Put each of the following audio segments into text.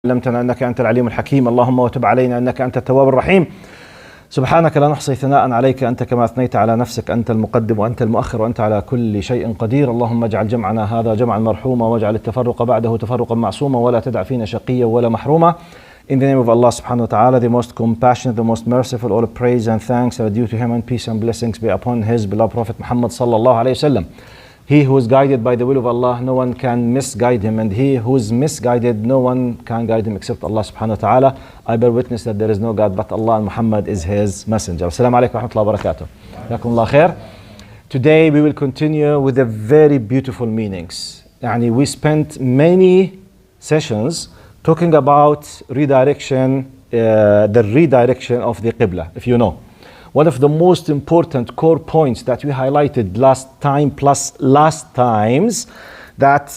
علمتنا أنك أنت العليم الحكيم. اللهم وتب علينا أنك أنت التواب الرحيم. سبحانك لا نحصي ثناء عليك أنت كما أثنيت على نفسك. أنت المقدم وأنت المؤخر وأنت على كل شيء قدير. اللهم اجعل جمعنا هذا جمعا مرحوما واجعل التفرق بعده تفرقا معصوما ولا تدع فينا شقيا ولا محروما. In the name of Allah subhanahu wa ta'ala, the most compassionate, the most merciful, all praise and thanks are due to him, and peace and blessings be upon his beloved Prophet Muhammad sallallahu alayhi wa sallam. He who is guided by the will of Allah, no one can misguide him, and he who is misguided, no one can guide him except Allah subhanahu wa ta'ala. I bear witness that there is no God but Allah, and Muhammad is his messenger. Assalamu alaikum wa rahmatullahi wa barakatuh. Jazakumullah khair. Today we will continue with the very beautiful meanings. We spent many sessions talking about redirection, the redirection of the Qibla, if you know. One of the most important core points that we highlighted last time plus last times, that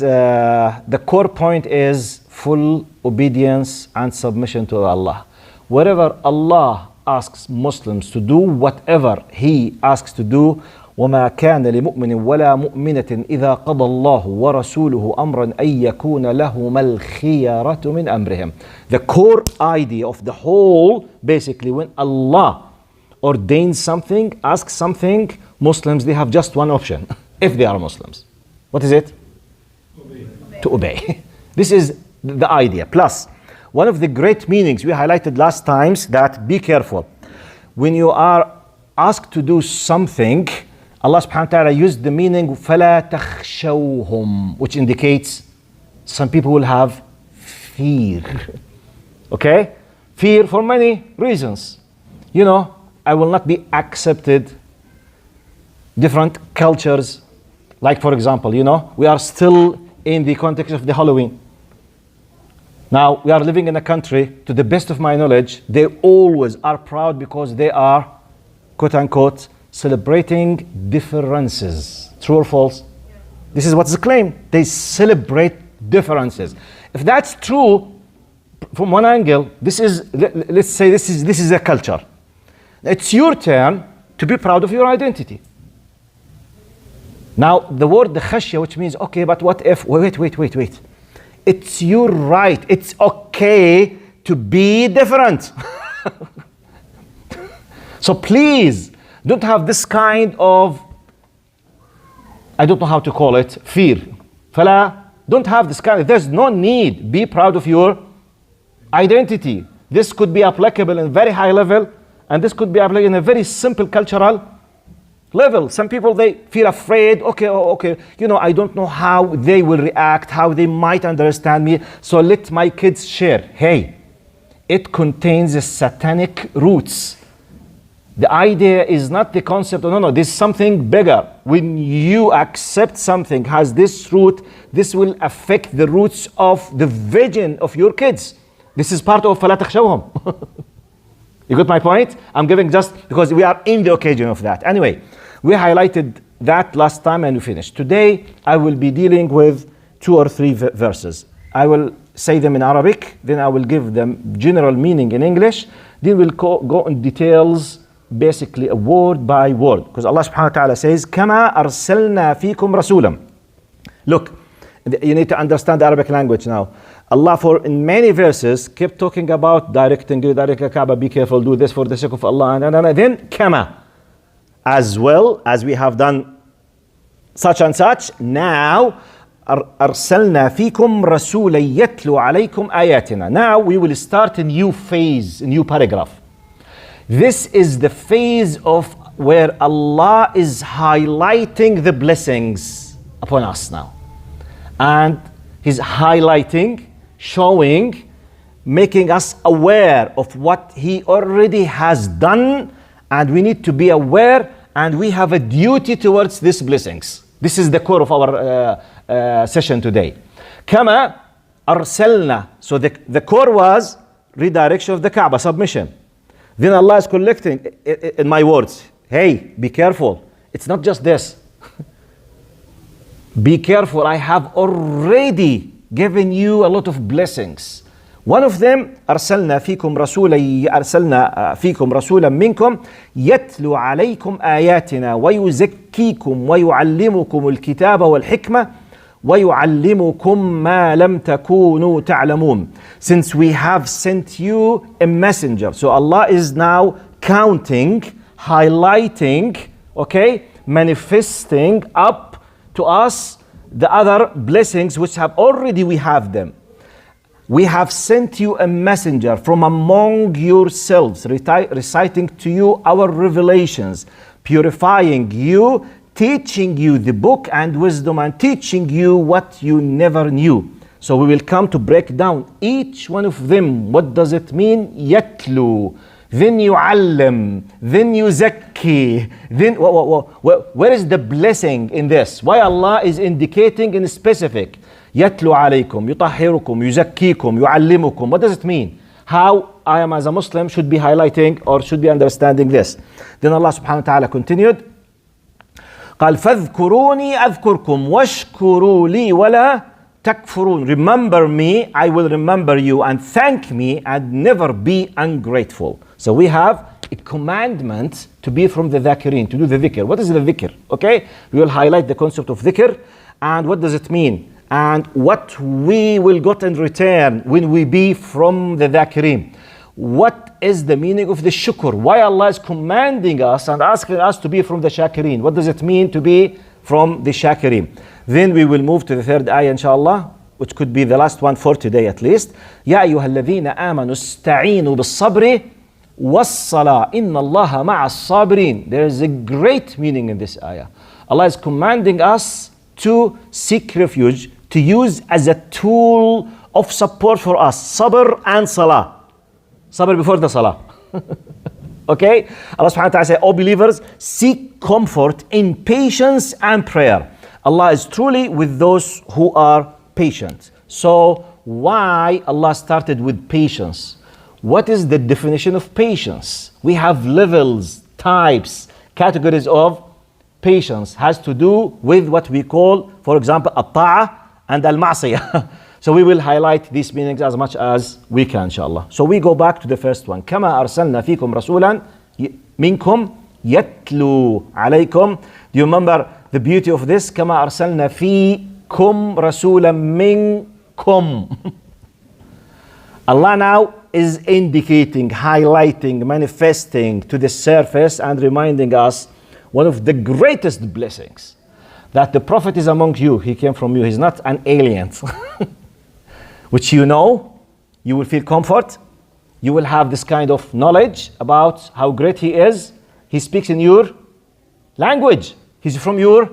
the core point is full obedience and submission to Allah. Wherever Allah asks Muslims to do whatever He asks to do, وما كان لمؤمن ولا مؤمنة إذا قضى الله ورسوله أمرا أن يكون لهما الخيرة من أمرهم. The core idea of the whole, basically, when Allah ordains something, asks something, Muslims, they have just one option, if they are Muslims. What is it? Obey. To obey. This is the idea. Plus, one of the great meanings we highlighted last times, that be careful. When you are asked to do something, Allah subhanahu wa ta'ala used the meaning فَلَا تَخْشَوْهُمْ, which indicates some people will have fear. Okay? Fear for many reasons. I will not be accepted. Different cultures, like for example, we are still in the context of the Halloween. Now, we are living in a country, to the best of my knowledge, they always are proud because they are, quote unquote, celebrating differences. True or false? Yeah. This is what's the claim. They celebrate differences. If that's true, from one angle, this is, let's say this is a culture. It's your turn to be proud of your identity. Now, the word the khashya, which means, okay, but what if, wait. It's your right. It's okay to be different. So please, don't have this kind of, I don't know how to call it, fear. Don't have this kind of, there's no need. Be proud of your identity. This could be applicable in very high level, and this could be applicable in a very simple cultural level. Some people, they feel afraid. Okay, I don't know how they will react, how they might understand me, so let my kids share. Hey, it contains satanic roots. The idea is not the concept, no, there's something bigger. When you accept something has this root, this will affect the roots of the vision of your kids. This is part of فَلَا تَخْشَوْهُمْ. You got my point? I'm giving just because we are in the occasion of that. Anyway, we highlighted that last time and we finished. Today, I will be dealing with 2 or 3 verses. I will say them in Arabic, then I will give them general meaning in English, then we'll go in details, basically a word by word, because Allah subhanahu wa ta'ala says كَمَا أَرْسَلْنَا فِيكُمْ رَسُولًا. Look, you need to understand the Arabic language now. Allah, in many verses, kept talking about directing the Kaaba, be careful, do this for the sake of Allah, and then كَمَا, as well as we have done such and such. Now أَرْسَلْنَا فِيكُمْ رَسُولًا يَتْلُو عَلَيْكُمْ آيَاتِنَا. Now we will start a new phase, a new paragraph. This is the phase of where Allah is highlighting the blessings upon us now. And He's highlighting, showing, making us aware of what He already has done, and we need to be aware, and we have a duty towards these blessings. This is the core of our session today. Kama arsalna. So the core was redirection of the Kaaba, submission. Then Allah is collecting in my words. Hey, be careful. It's not just this. Be careful. I have already given you a lot of blessings. One of them, أرسلنا فيكم رسولا منكم يتلو عليكم آياتنا ويزكيكم ويعلمكم الكتاب والحكمة وَيُعَلِّمُكُم مَّا لَمْ تَكُونُوا تَعْلَمُونَ. Since we have sent you a messenger. So Allah is now counting, highlighting, okay, manifesting up to us the other blessings which have already we have them. We have sent you a messenger from among yourselves, reciting to you our revelations, purifying you, teaching you the book and wisdom, and teaching you what you never knew. So we will come to break down each one of them. What does it mean? يَتْلُو, then يُعَلِّم, then يُزَكِّي. Then where is the blessing in this? Why Allah is indicating in specific? يَتْلُو عَلَيْكُمْ, يُطَهِّرُكُمْ, يُزَكِّيكُمْ, يُعَلِّمُكُمْ. What does it mean? How I am as a Muslim should be highlighting or should be understanding this. Then Allah subhanahu wa ta'ala continued. قال فاذكروني أذكركم واشكروا لي ولا تكفرون. Remember me, I will remember you, and thank me and never be ungrateful. So we have a commandment to be from the dhakirin, to do the dhikr. What is the dhikr? Okay, we will highlight the concept of dhikr and what does it mean and what we will get in return when we be from the dhakirin. What is the meaning of the shukr? Why Allah is commanding us and asking us to be from the shakirin? What does it mean to be from the shakirin? Then we will move to the third ayah inshallah, which could be the last one for today at least. يَا أَيُّهَا الَّذِينَ آمَنُوا اسْتَعِينُوا بِالصَّبْرِ وَالصَّلَاةِ إِنَّ اللَّهَ مَعَ الصَّابِرِينَ. There is a great meaning in this ayah. Allah is commanding us to seek refuge, to use as a tool of support for us, sabr and salah. Sabr before the salah. Okay? Allah subhanahu wa ta'ala says, O believers, seek comfort in patience and prayer. Allah is truly with those who are patient. So why Allah started with patience? What is the definition of patience? We have levels, types, categories of patience. Has to do with what we call, for example, at-ta'ah and al-ma'siyah. So we will highlight these meanings as much as we can, inshallah. So we go back to the first one. كما أرسلنا فيكم رسولا منكم يتلو عليكم. Do you remember the beauty of this? كما أرسلنا فيكم رسولا منكم. Allah now is indicating, highlighting, manifesting to the surface and reminding us one of the greatest blessings. That the Prophet is among you. He came from you. He's not an alien. Which you know, you will feel comfort. You will have this kind of knowledge about how great he is. He speaks in your language. He's from your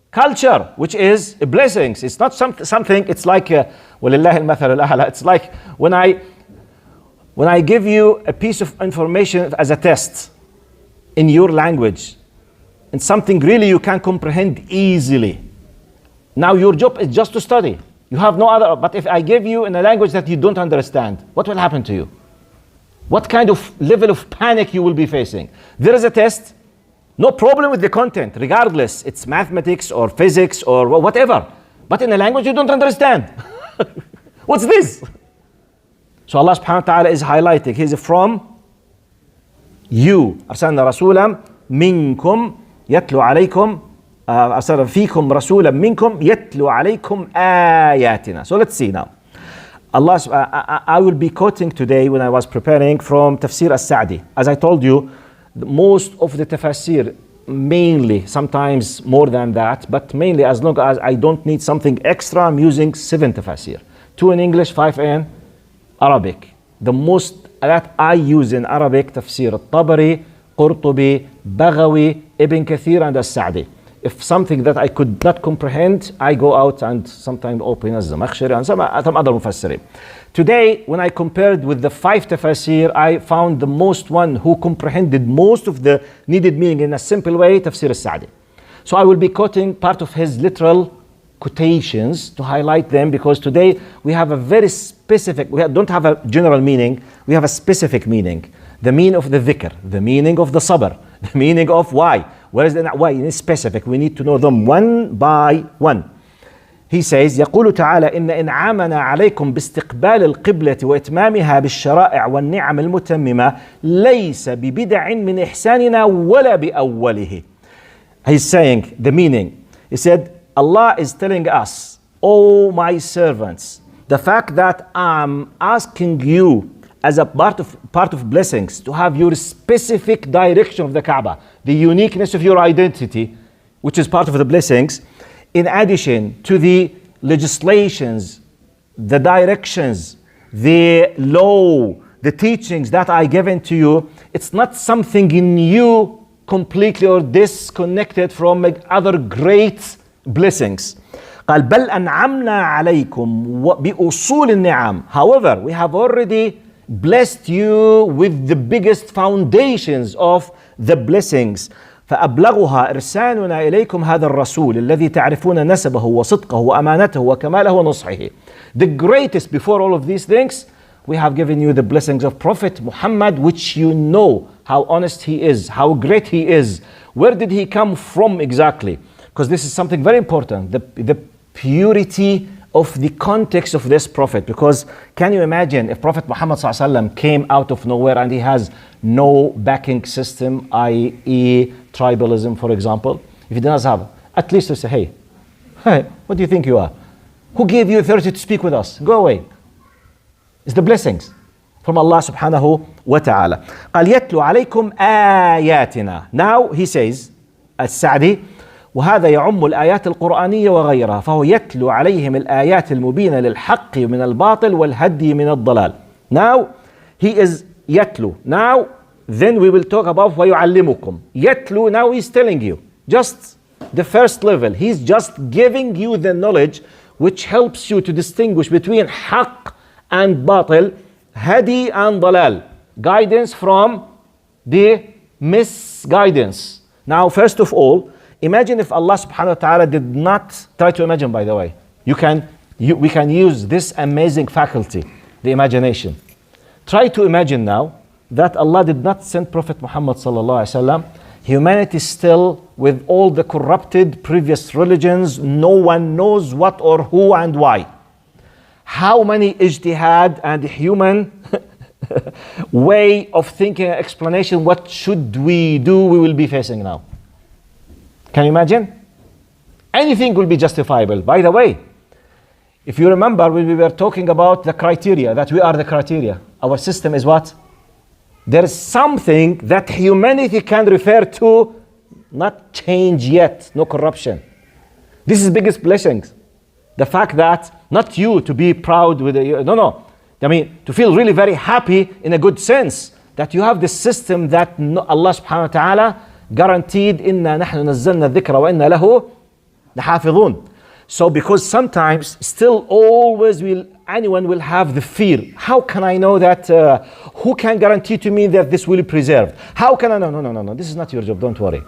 culture, which is a blessing. It's not something, it's like, وَلِلَّهِ الْمَثَلُ الْأَعْلَى. It's like when I give you a piece of information as a test in your language, and something really you can comprehend easily. Now your job is just to study. You have no other, but if I give you in a language that you don't understand, what will happen to you? What kind of level of panic you will be facing? There is a test, no problem with the content, regardless, it's mathematics or physics or whatever. But in a language you don't understand. What's this? So Allah subhanahu wa ta'ala is highlighting, He's from you. أرسلنا رسولا منكم يتلو عليكم أرسل فيكم رسولا منكم يتلو عليكم آياتنا. So let's see now. I will be quoting today when I was preparing from Tafsir SWT. As I told you, most of the Tafsir, mainly, sometimes more than that, but mainly as long as I don't need something extra, I'm using 7 Tafsir. 2 in English, 5 in Arabic. The most that I use in Arabic, Tafsir al-Tabari, Qurtubi, Baghawi, Ibn Kathir and al-Sa'di. If something that I could not comprehend, I go out and sometimes open as Zamakhshari and some other Mufassirin. Today, when I compared with the 5 Tafsir, I found the most one who comprehended most of the needed meaning in a simple way, Tafsir al-Sa'di. So I will be quoting part of his literal quotations to highlight them, because today we have a very specific, don't have a general meaning, we have a specific meaning. The meaning of the dhikr, the meaning of the sabr, the meaning of why. Where is the why in specific? We need to know them one by one. He says, يقول تعالى إن إنعامنا عليكم باستقبال القبلة وإتمامها بالشرائع والنعم المتممة ليس ببدع من إحساننا ولا بأوله. He's saying the meaning. He said, Allah is telling us O my servants, the fact that I'm asking you as a part of blessings to have your specific direction of the Kaaba, the uniqueness of your identity, which is part of the blessings, in addition to the legislations, the directions, the law, the teachings that I given to you, it's not something in you completely or disconnected from other great blessings. قال بل أنعمنا عليكم بأصول النعم. However, we have already blessed you with the biggest foundations of the blessings. فأبلغها إرسالنا إليكم هذا الرسول الذي تعرفون نسبه وصدقه وأمانته وكماله ونصحه. The greatest before all of these things, we have given you the blessings of Prophet Muhammad, which you know how honest he is, how great he is. Where did he come from exactly? Because this is something very important, the purity of the context of this prophet. Because can you imagine if Prophet Muhammad ﷺ came out of nowhere and he has no backing system, i.e. tribalism, for example? If he does have, at least to say, hey, what do you think you are? Who gave you authority to speak with us? Go away. It's the blessings from Allah subhanahu wa ta'ala. قال يتلو عليكم آياتنا. Now he says, السعدي, وهذا يعم الآيات القرآنية وغيرها فهو يتلو عليهم الآيات المبينة للحق من الباطل والهدي من الضلال. Now he is يتلو. Now then we will talk about ويعلمكم. يتلو, now he's telling you just the first level. He's just giving you the knowledge which helps you to distinguish between حق and batil, hadi and dalal, guidance from the misguidance. Now, first of all, imagine if Allah subhanahu wa ta'ala did not, try to imagine by the way, we can use this amazing faculty, the imagination. Try to imagine now that Allah did not send Prophet Muhammad sallallahu alaihi wasallam. Humanity still with all the corrupted previous religions, no one knows what or who and why. How many ijtihad and human way of thinking and explanation, what should we do, we will be facing now? Can you imagine? Anything will be justifiable. By the way, if you remember when we were talking about the criteria, that we are the criteria, our system is what? There is something that humanity can refer to, not change yet, no corruption. This is biggest blessings. The fact that not you to be proud with no. I mean, to feel really very happy in a good sense that you have this system that Allah subhanahu wa ta'ala guaranteed, inna nahnu nazzalna dhikra wa inna lahu lahafidhun. So because sometimes still always anyone will have the fear. How can I know that? Who can guarantee to me that this will be preserved? How can I? No. This is not your job. Don't worry.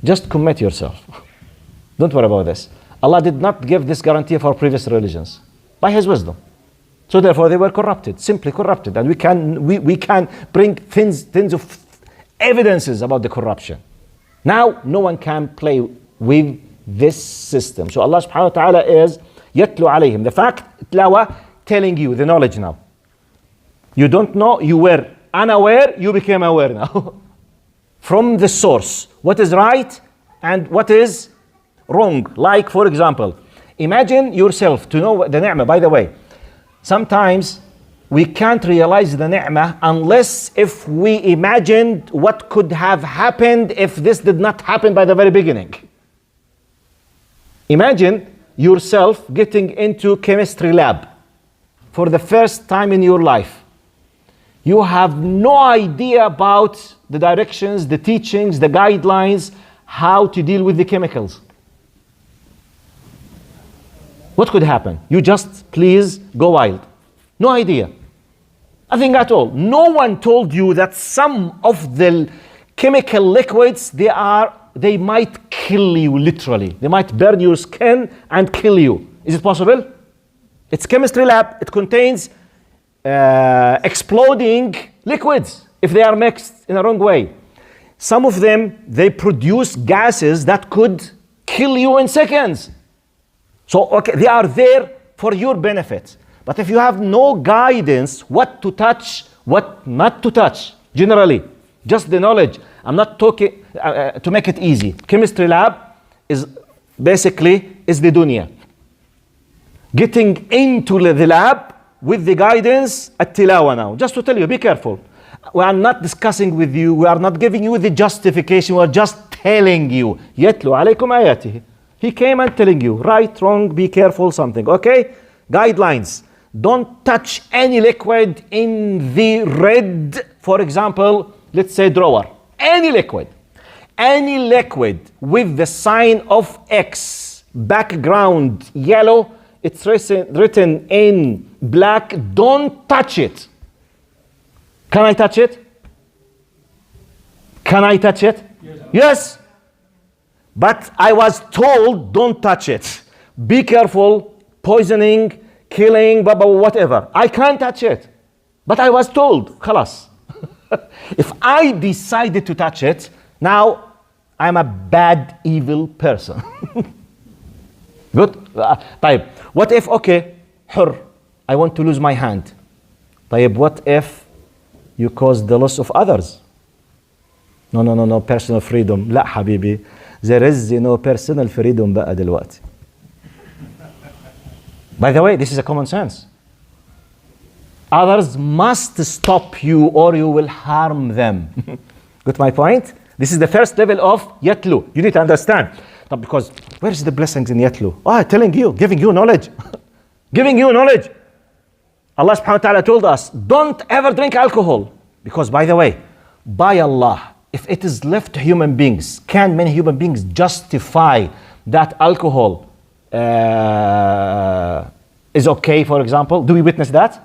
Just commit yourself. Don't worry about this. Allah did not give this guarantee for previous religions by His wisdom. So therefore they were corrupted, simply corrupted. And we can bring tons of evidences about the corruption. Now no one can play with this system. So Allah subhanahu wa ta'ala is yatlu alayhim. The fact, tlawa, telling you the knowledge now. You don't know, you were unaware, you became aware now. From the source, what is right and what is wrong. Like, for example, imagine yourself to know the ni'mah. By the way, sometimes we can't realize the ni'mah unless if we imagined what could have happened if this did not happen by the very beginning. Imagine yourself getting into chemistry lab for the first time in your life. You have no idea about the directions, the teachings, the guidelines, how to deal with the chemicals. What could happen? You just please go wild. No idea. Nothing at all. No one told you that some of the chemical liquids, they might kill you literally. They might burn your skin and kill you. Is it possible? It's chemistry lab. It contains exploding liquids if they are mixed in a wrong way. Some of them, they produce gases that could kill you in seconds. So, okay, they are there for your benefit. But if you have no guidance, what to touch, what not to touch, generally, just the knowledge. I'm not talking, to make it easy. Chemistry lab is basically the dunya. getting into the lab with the guidance at tilawa now. Just to tell you, be careful. We are not discussing with you. We are not giving you the justification. We are just telling you. يَتْلُو عَلَيْكُمْ آيَاتِهِ. He came and telling you, right, wrong, be careful, something. Okay? Guidelines. Don't touch any liquid in the red, for example, let's say drawer. Any liquid. Any liquid with the sign of X, background yellow, it's written in black, don't touch it. Can I touch it? Can I touch it? Yes. But I was told don't touch it. Be careful, poisoning, killing, whatever. I can't touch it. But I was told, khalas. If I decided to touch it, now I'm a bad, evil person. Good? طيب. What if, okay, حر, I want to lose my hand. طيب, what if you cause the loss of others? No, personal freedom. لا حبيبي. There is no personal freedom بقى دلوقتي. By the way, this is a common sense. Others must stop you or you will harm them. Got my point? This is the first level of yatlu. You need to understand. Because where is the blessings in yatlu? Oh, telling you, giving you knowledge. Giving you knowledge. Allah subhanahu wa ta'ala told us, don't ever drink alcohol. Because by the way, by Allah, if it is left to human beings, can many human beings justify that alcohol is okay, for example? Do we witness that?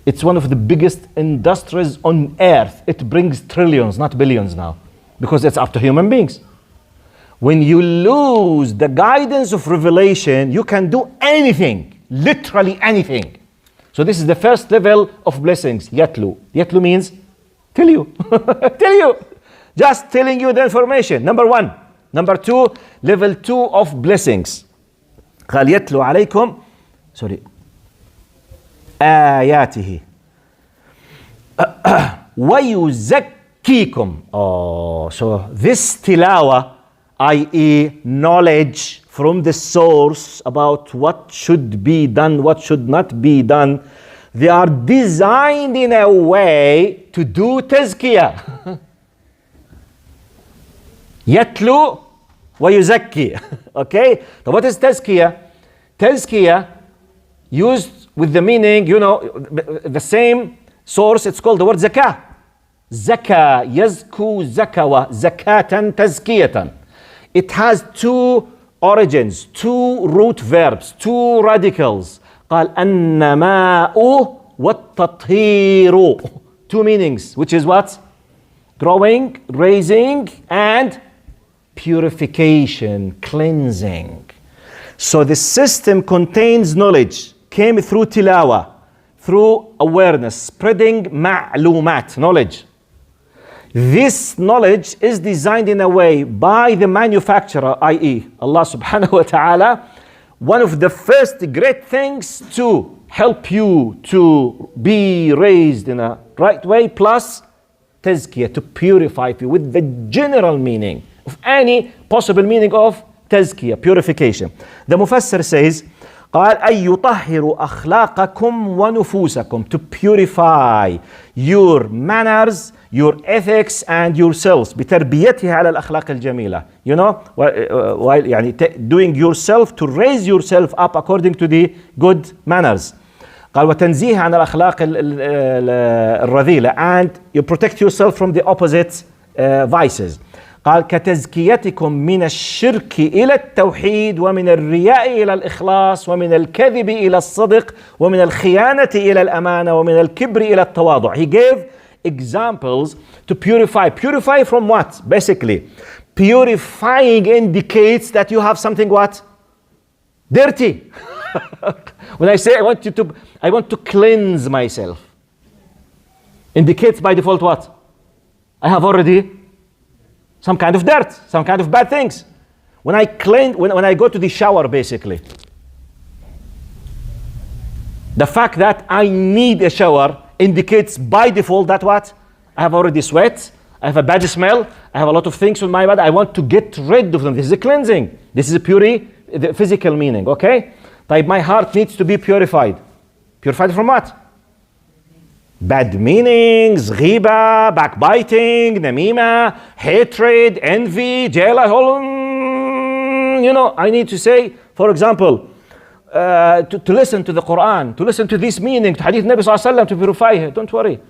It's one of the biggest industries on earth. It brings trillions, not billions now, because it's up to human beings. When you lose the guidance of revelation, you can do anything, literally anything. So this is the first level of blessings, yatlu. Yatlu means tell you, tell you, just telling you the information. Number one. Number two, level 2 of blessings. قال يتلو عليكم آياته ويزكيكم. Oh, so this tilawa, i.e. knowledge from the source about what should be done, what should not be done, they are designed in a way to do tazkiyah. Yatlu wa yuzakki. Okay? So what is tazkiyah? Tazkiyah used with the meaning, the same source, it's called the word zakah. Zakah, yazku zakawa, zakatan tazkiyatan. It has 2 origins, 2 root verbs, 2 radicals. قال النماء والتطهير. 2 meanings, which is what? Growing, raising, and purification, cleansing. So the system contains knowledge, came through tilawa, through awareness, spreading ma'lumat, knowledge. This knowledge is designed in a way by the manufacturer, i.e. Allah subhanahu wa ta'ala. One of the first great things to help you to be raised in a right way, plus tazkiyah, to purify you with the general meaning of any possible meaning of tazkiyah, purification. The Mufassir says, قال أن يطهر أخلاقكم ونفوسكم, to purify your manners, your ethics and yourselves بتربيتها على الأخلاق الجميلة. While doing yourself to raise yourself up according to the good manners. قال وتنزيه عن الأخلاق الرذيلة, and you protect yourself from the opposite vices. قال كتزكيتكم من الشرك إلى التوحيد ومن الرياء إلى الإخلاص ومن الكذب إلى الصدق ومن الخيانة إلى الأمانة ومن الكبر إلى التواضع. He gave examples to purify. Purify from what? Basically, purifying indicates that you have something what? Dirty. When I say I want to cleanse myself, indicates by default what? I have already some kind of dirt, some kind of bad things. When I go to the shower, basically, the fact that I need a shower indicates by default that what? I have already sweat, I have a bad smell, I have a lot of things on my body, I want to get rid of them. This is a cleansing. This is a the physical meaning, okay? طيب, my heart needs to be purified. Purified from what? Bad meanings, ghiba, backbiting, namima, hatred, envy, jealous. I need to say, for example, to listen to the Quran, to listen to this meaning, to Hadith Nabi sallallahu alaihi wasallam, to purify it. Don't worry.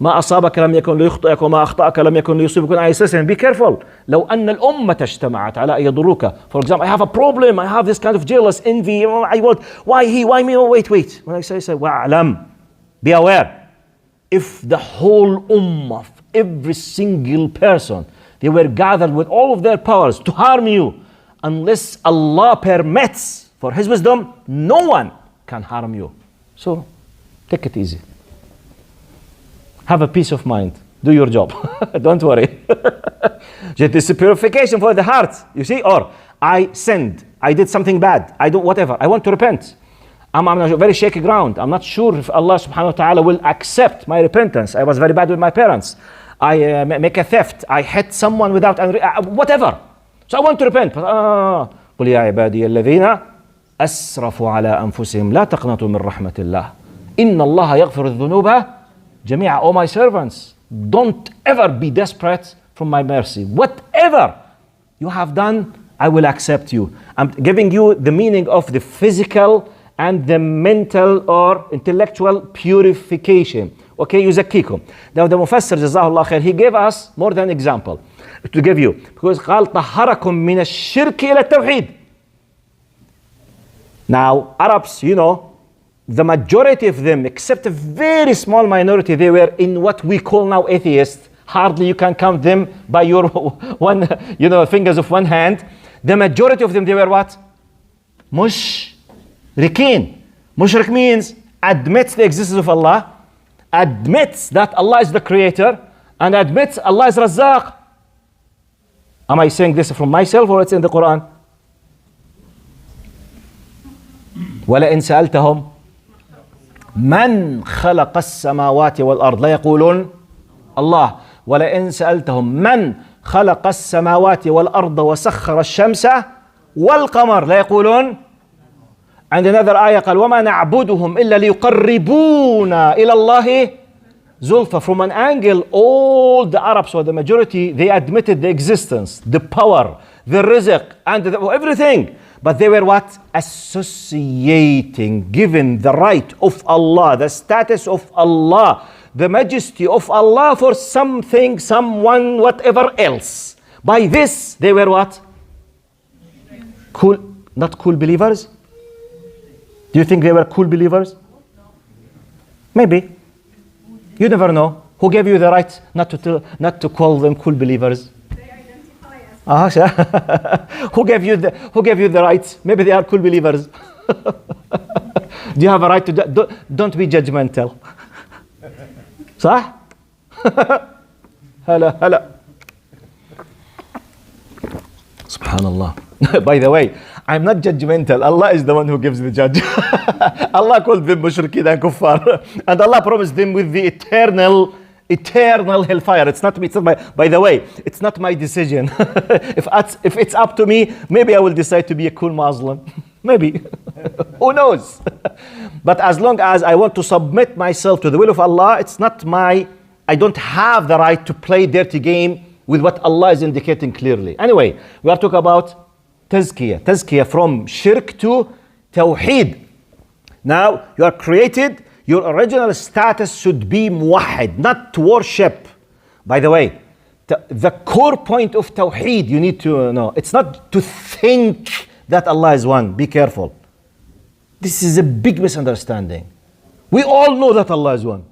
ما أصابك لم يكن ليخطئك وما أخطأك لم يكن ليصيبك. I listen, be careful. لو أن الأمة اجتمعت على أن يضروك. For example, I have a problem. I have this kind of jealous, envy. I want, why he, why me? Oh, wait. When I say, وَأَعْلَمْ, be aware. If the whole ummah, every single person, they were gathered with all of their powers to harm you, unless Allah permits for His wisdom, no one can harm you. So, take it easy. Have a peace of mind. Do your job. Don't worry. This is purification for the heart. You see? Or I sinned. I did something bad. I do whatever. I want to repent. I'm on a very shaky ground. I'm not sure if Allah subhanahu wa ta'ala will accept my repentance. I was very bad with my parents. I make a theft. I hit someone without whatever. So I want to repent. قل يا عبادي الذين أسرفوا على أنفسهم لا تقنطوا من رحمة الله إن الله يغفر الذنوب جميعا. Oh my servants, don't ever be desperate from my mercy. Whatever you have done, I will accept you. I'm giving you the meaning of the physical and the mental or intellectual purification. Okay, يزكيكم. Now the Mufassir جزاه الله خير, he gave us more than example to give you, because قال طهركم من الشرك إلى التوحيد. Now Arabs, the majority of them, except a very small minority, they were in what we call now atheists. Hardly you can count them by your one, fingers of one hand. The majority of them, they were what? Mushrikeen. Mushrik means admits the existence of Allah, admits that Allah is the creator, and admits Allah is Razzaq. Am I saying this from myself or it's in the Quran? وَلَئِنْ سَأَلْتَهُمْ من خلق السماوات والأرض لا يقولون الله ولئن سألتهم من خلق السماوات والأرض وسخر الشمس والقمر لا يقولون. عند another آية قال وما نعبدهم إلا ليقربونا إلى الله زلفى. From an angle, all the Arabs, or the majority, they admitted the existence, the power, the rizq, and everything. But they were what? Associating, given the right of Allah, the status of Allah, the majesty of Allah for something, someone, whatever else. By this, they were what? Cool, not cool believers? Do you think they were cool believers? Maybe. You never know. Who gave you the right not to call them cool believers? Who gave you the right? Maybe they are cool believers. Do you have a right to don't be judgmental. صح؟ هلا Subhanallah. By the way, I'm not judgmental. Allah is the one who gives the judge. Allah called them mushrikeen and kuffar, and Allah promised them with the eternal hellfire. It's not my, by the way, it's not my decision. If it's up to me, maybe I will decide to be a cool Muslim. Maybe. Who knows? But as long as I want to submit myself to the will of Allah, I don't have the right to play dirty game with what Allah is indicating clearly. Anyway, we are talking about tazkiyah. Tazkiyah from shirk to tawheed. Now, you are created. Your original status should be muwahid, not to worship. By the way, the core point of tawheed, you need to know, it's not to think that Allah is one. Be careful. This is a big misunderstanding. We all know that Allah is one.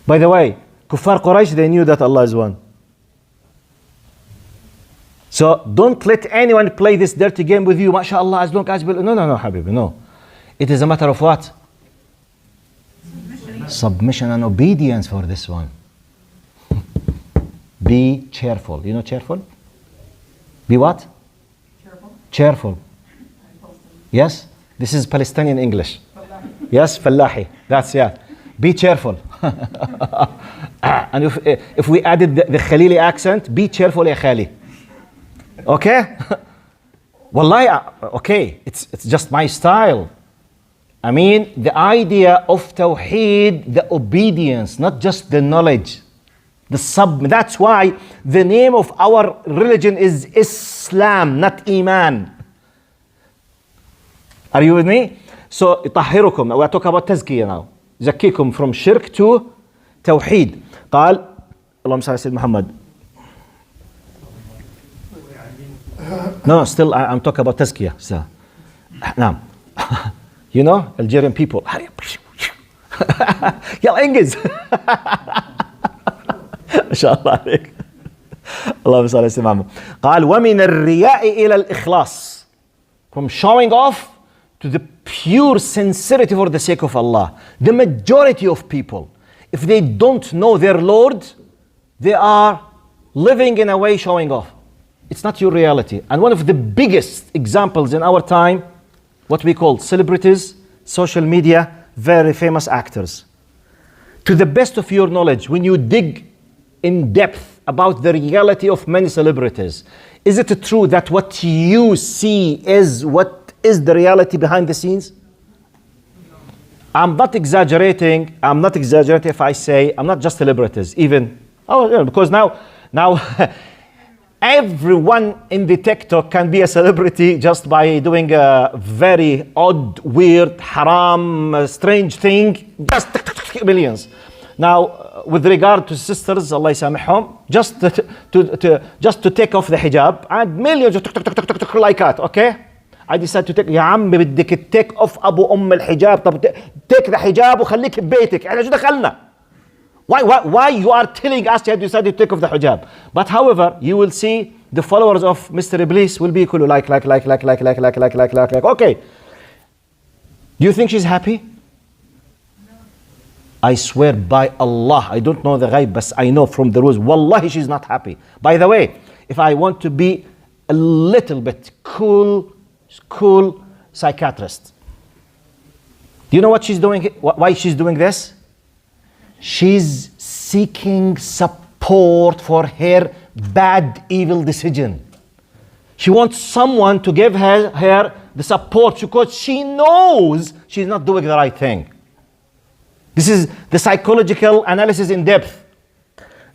By the way, Kuffar Quraysh, they knew that Allah is one. So don't let anyone play this dirty game with you, mashallah, as long as you... No, Habibi, no. It is a matter of what? Submission and obedience for this one. Be cheerful. You know cheerful? Be what? Cheerful. Yes? This is Palestinian English. Yes, fallahi. That's, yeah. Be cheerful. And if we added the Khalili accent, be cheerful ya Khali. Okay? Wallahi, okay, it's just my style. I mean, the idea of Tawheed, the obedience, not just the knowledge. That's why the name of our religion is Islam, not Iman. Are you with me? So, يطهركم. We are talking about tazkiyah now. يزكيكم from shirk to Tawheed. قال اللهم صل على سيدنا محمد. No, still I'm talking about tazkiyah. So, نعم. You know, Algerian people. يلا انجز. ما شاء الله عليك. اللهم صل على سيدنا محمد. قال ومن الرياء إلى الإخلاص. From showing off to the pure sincerity for the sake of Allah. The majority of people, if they don't know their Lord, they are living in a way showing off. It's not your reality. And one of the biggest examples in our time, what we call celebrities, social media, very famous actors. To the best of your knowledge, when you dig in depth about the reality of many celebrities, is it true that what you see is what is the reality behind the scenes? I'm not exaggerating if I say, I'm not just celebrities, even, because now everyone in the TikTok can be a celebrity just by doing a very odd, weird, haram, strange thing, just millions. Now, with regard to sisters, Allah يسامحهم, just to take off the hijab, and millions like that, okay? I decided to take, يا عم بدك take off أبو الحجاب, طب take the hijab وخليك ببيتك، إحنا شو دخلنا؟ Why you are telling us you decided to take off the hijab? But however, you will see the followers of Mr. Iblis will be كله like. Okay. Do you think she's happy? I swear by Allah, I don't know the ghaib, but I know from the rules, wallahi she's not happy. By the way, if I want to be a little bit cool psychiatrist, do you know what she's doing? Why she's doing this? She's seeking support for her bad, evil decision. She wants someone to give her the support because she knows she's not doing the right thing. This is the psychological analysis in depth.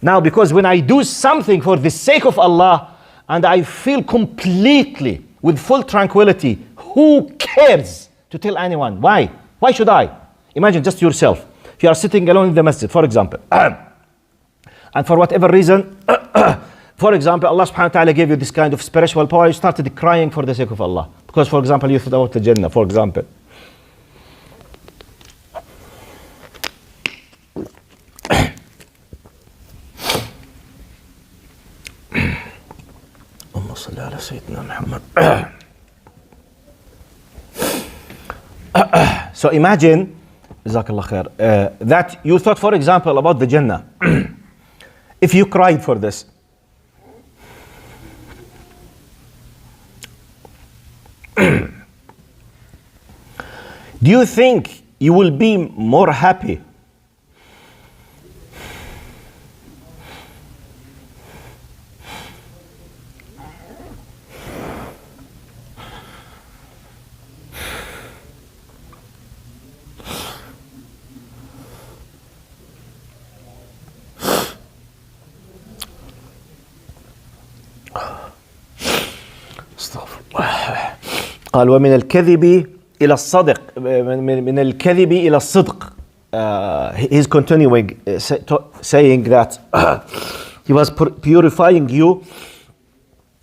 Now, because when I do something for the sake of Allah and I feel completely with full tranquility, who cares to tell anyone? Why? Why should I? Imagine just yourself. If you are sitting alone in the masjid, for example, and for whatever reason, for example, Allah subhanahu wa ta'ala gave you this kind of spiritual power, you started crying for the sake of Allah. Because, for example, you thought about the Jannah, for example. So imagine, Jazakallah khair, that you thought, for example, about the Jannah. If you cried for this, do you think you will be more happy قال ومن الكذب إلى الصدق من الكذب إلى الصدق. He's continuing saying that he was purifying you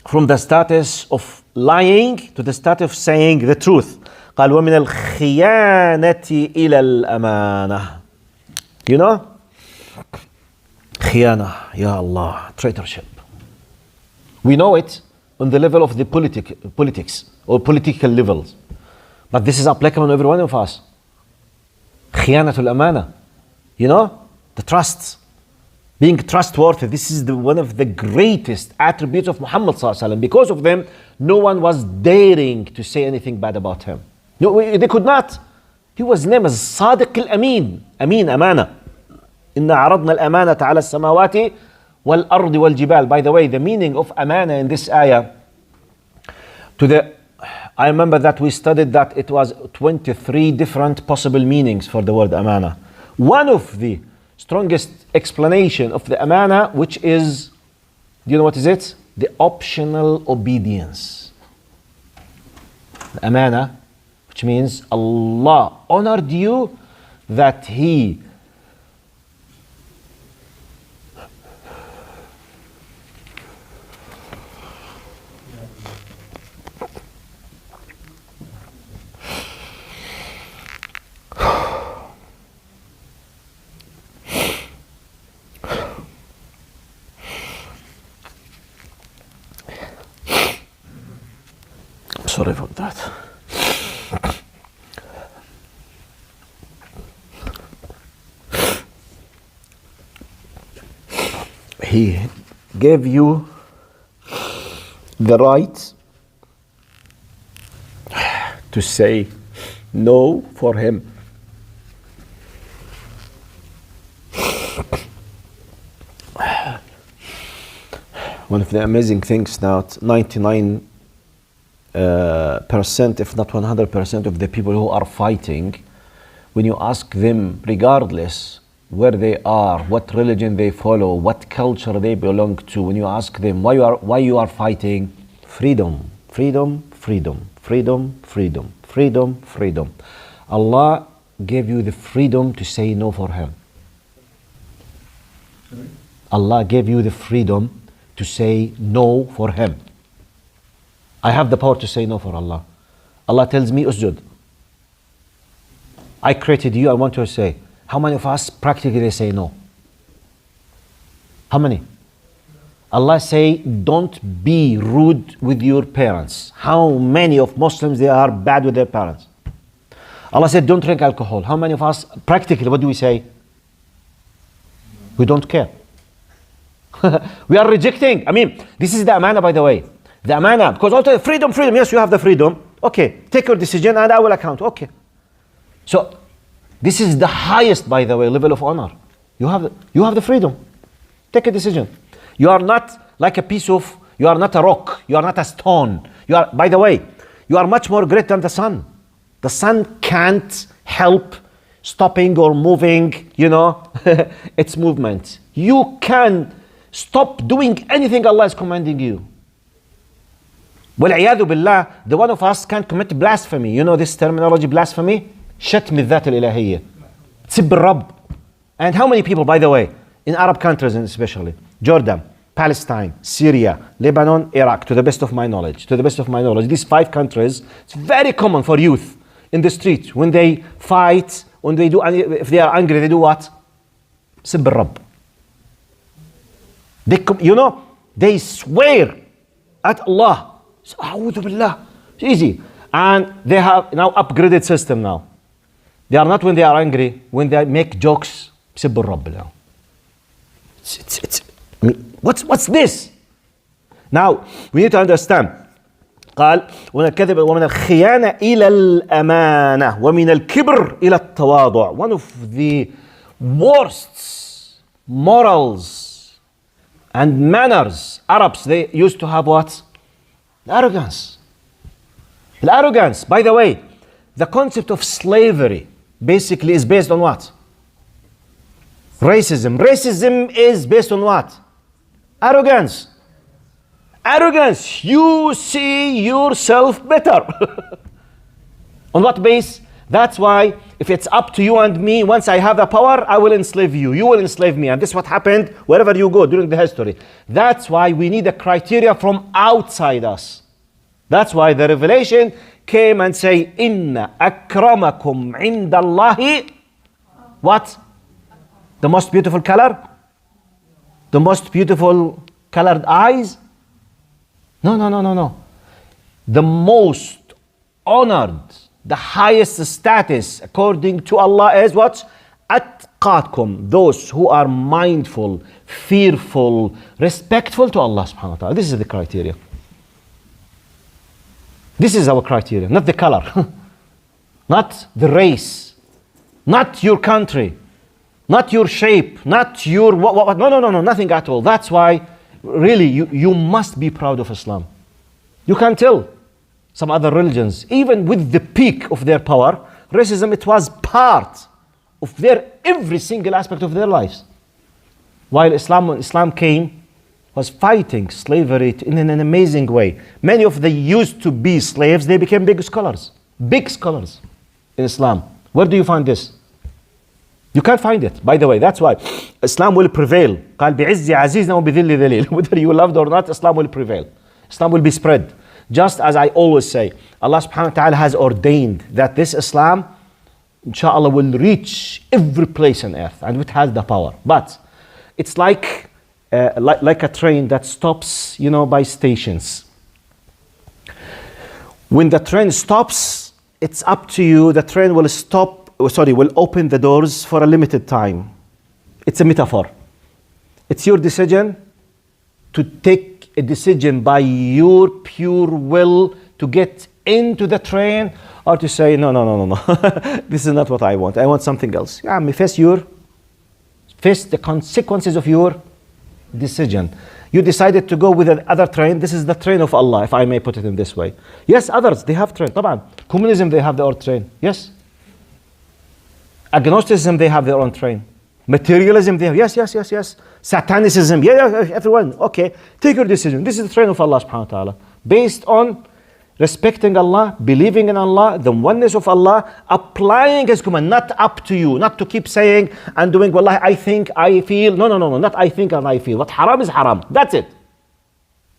from the status of lying to the status of saying the truth. قال ومن الخيانة إلى الأمانة. You know? خيانة, يا Allah, traitorship. We know it on the level of the politics or political levels. But this is applicable on every one of us. خيانة الأمانة. You know? The trust. Being trustworthy. This is one of the greatest attributes of Muhammad sallallahu alaihi wasallam. Because of them, no one was daring to say anything bad about him. No, they could not. He was named as صادق الأمين. أمين أمانة. إنا عرضنا الأمانة على السماوات والأرض والجبال. By the way, the meaning of أمانة in this ayah, to the I remember that we studied that it was 23 different possible meanings for the word amana. One of the strongest explanation of the amana, which is, do you know what is it? The optional obedience. The amana, which means Allah honored you that He sorry for that. He gave you the right to say no for Him. One of the amazing things that 99% if not 100% of the people who are fighting, when you ask them, regardless where they are, what religion they follow, what culture they belong to, when you ask them why you are fighting, freedom, freedom, freedom, freedom, freedom, freedom, freedom. Allah gave you the freedom to say no for Him. Allah gave you the freedom to say no for Him. I have the power to say no for Allah. Allah tells me, usjud. I created you, I want to say. How many of us practically say no? How many? Allah say, don't be rude with your parents. How many of Muslims, they are bad with their parents? Allah said, don't drink alcohol. How many of us, practically, what do we say? We don't care. We are rejecting. I mean, this is the amana, by the way. The amana, because also freedom, yes, you have the freedom. Okay, take your decision and I will account. Okay. So, this is the highest, by the way, level of honor. You have the freedom. Take a decision. You are not like a piece of, you are not a rock, you are not a stone. You are, by the way, you are much more great than the sun. The sun can't help stopping or moving, its movement. You can stop doing anything Allah is commanding you. وَالْعِيَاذُ بِاللَّهِ, the one of us can commit blasphemy. You know this terminology, blasphemy? شتم الذات الإلهية. سب الرب. And how many people, by the way, in Arab countries especially, Jordan, Palestine, Syria, Lebanon, Iraq, to the best of my knowledge, these 5 countries, it's very common for youth in the street, when they fight, when they do, if they are angry, they do what? سب الرب. They swear at Allah. أعوذ بالله. It's easy. And they have now upgraded system now. They are not when they are angry, when they make jokes, سب الرب now. What's this? Now, we need to understand. قال ومن الكذب ومن الخيانة إلى الأمانة ومن الكبر إلى التواضع. One of the worst morals and manners Arabs, they used to have what? Arrogance. Arrogance, by the way, the concept of slavery basically is based on what? Racism. Racism is based on what? Arrogance. Arrogance. You see yourself better. On what base? That's why if it's up to you and me, once I have the power, I will enslave you. You will enslave me. And this is what happened wherever you go during the history. That's why we need a criteria from outside us. That's why the revelation came and say, Inna akramakum indallahi. What? The most beautiful color? The most beautiful colored eyes? No. The most honored, the highest status according to Allah is what? Atqakum, those who are mindful, fearful, respectful to Allah subhanahu wa ta'ala. This is the criteria. This is our criteria, not the color, not the race, not your country, not your shape, not your what. No, nothing at all. That's why really you must be proud of Islam. You can tell. some other religions, even with the peak of their power, racism, it was part of their every single aspect of their lives. While when Islam came, was fighting slavery in an amazing way. Many of the used to be slaves, they became big scholars in Islam. Where do you find this? You can't find it, by the way. That's why Islam will prevail. قال بعز عزيز وبذل ذليل. Whether you loved or not, Islam will prevail. Islam will be spread. Just as I always say, Allah subhanahu wa ta'ala has ordained that this Islam, inshallah, will reach every place on earth, and it has the power. But it's like a train that stops, by stations. When the train stops, it's up to you. The train will will open the doors for a limited time. It's a metaphor. It's your decision to take a decision by your pure will to get into the train, or to say, no. This is not what I want. I want something else. Face the consequences of your decision. You decided to go with another train. This is the train of Allah, if I may put it in this way. Yes, others, they have train. طبعا. Communism, they have their own train. Yes. Agnosticism, they have their own train. Materialism, they have, yes. Satanicism, everyone. Okay, take your decision. This is the train of Allah subhanahu wa ta'ala. Based on respecting Allah, believing in Allah, the oneness of Allah, applying His command, not up to you, not to keep saying and doing, wallahi, I think, I feel. No, not I think and I feel. What haram is haram. That's it.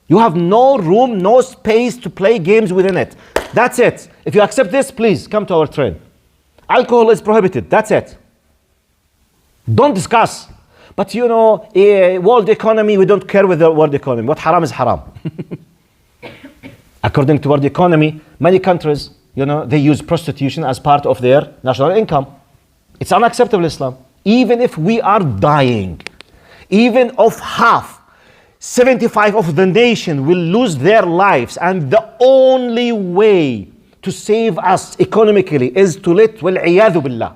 You have no room, no space to play games within it. That's it. If you accept this, please come to our train. Alcohol is prohibited. That's it. Don't discuss. But world economy, we don't care with the world economy. What haram is haram. According to world economy, many countries, they use prostitution as part of their national income. It's unacceptable, Islam. Even if we are dying, even of half, 75 of the nation will lose their lives, and the only way to save us economically is to let, wal-'iyadhu billah,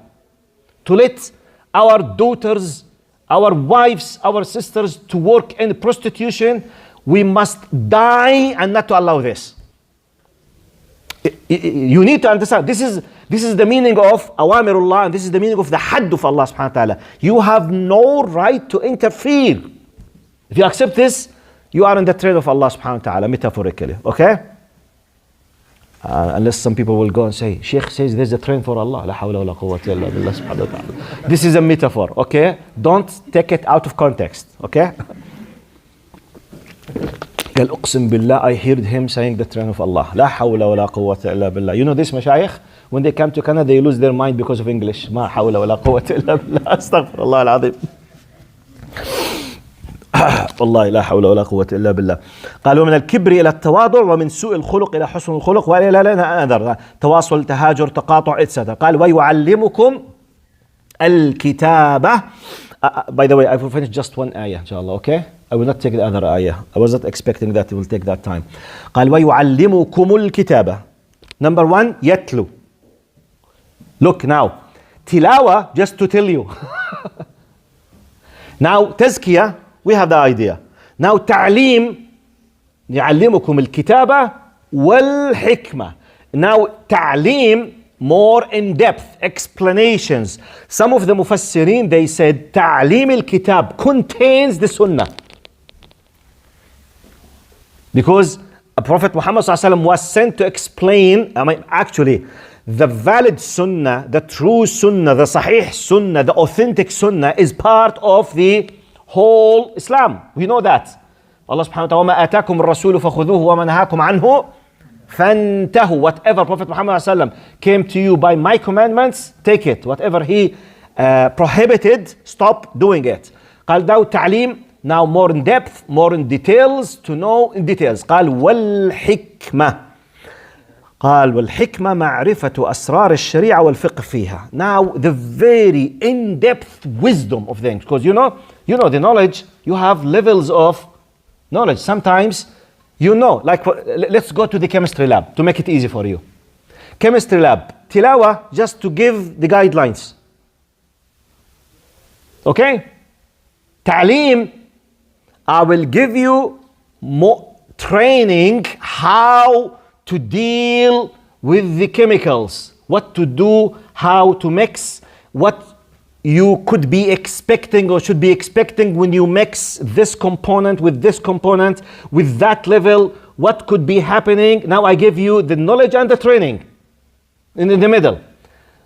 to let our daughters, our wives, our sisters to work in prostitution. We must die and not to allow this. You need to understand, this is the meaning of awamirullah, and this is the meaning of the hadd of Allah subhanahu wa ta'ala. You have no right to interfere. If you accept this, you are in the train of Allah subhanahu wa ta'ala, metaphorically, okay? Unless some people will go and say, Sheikh says there's a train for Allah. La hawla wa la quwwata illa billah subhanahu wa ta'ala. This is a metaphor, okay? Don't take it out of context, okay? قال أقسم بالله, I heard him saying the train of Allah. La hawla wa la quwwata illa billah. You know this, mashayikh? When they come to Canada, they lose their mind because of English. Ma hawla wa la quwwata illa billah. Astaghfirullah al-azim. والله لا حول ولا قوة إلا بالله. قال ومن الكبر إلى التواضع ومن سوء الخلق إلى حسن الخلق وإلى أنذر تواصل تهاجر تقاطع etc. قال ويعلمكم الكتابة. By the way, I will finish just one ayah inshallah, okay? I will not take the other ayah. I was not expecting that it will take that time. قال ويعلمكم الكتابة. Number one, يتلو. Look now, tilawa, just to tell you. Now tazkiyah, we have the idea. Now تعليم, يعلمكم الكتابة والحكمة. Now تعليم, more in depth explanations. Some of the mufassirin, they said تعليم الكتاب contains the sunnah. Because Prophet Muhammad ﷺ was sent to explain, actually, the valid sunnah, the true sunnah, the sahih sunnah, the authentic sunnah is part of the whole Islam. We know that. Allah subhanahu wa ta'ala, وَمَا آتَاكُمُ الرَّسُولُ فَخُذُوهُ وَمَا نَهَاكُمْ عَنْهُ فَانْتَهُوا. Whatever Prophet Muhammad ﷺ came to you by my commandments, take it. Whatever he prohibited, stop doing it. قال داو تعليم, now more in depth, more in details, to know in details. قال والحكمة. قال والحكمة معرفة أسرار الشريعة والفقه فيها. Now the very in-depth wisdom of things, because you know the knowledge, you have levels of knowledge. Sometimes like let's go to the chemistry lab to make it easy for you. Chemistry lab, tilawa, just to give the guidelines. Okay? Ta'lim, I will give you more training how to deal with the chemicals, what to do, how to mix, what you could be expecting or should be expecting when you mix this component with that level, what could be happening. Now I give you the knowledge and the training in the middle.